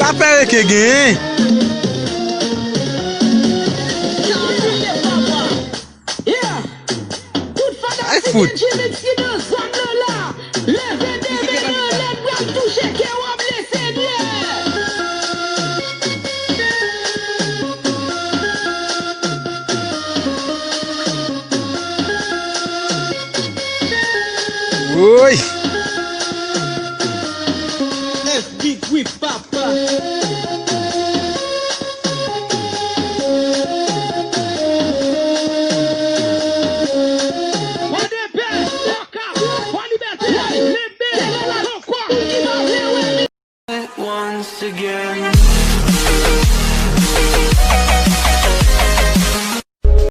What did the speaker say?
Sa pere ke gen. Ay foot. Oy. FB oui papa. Once again.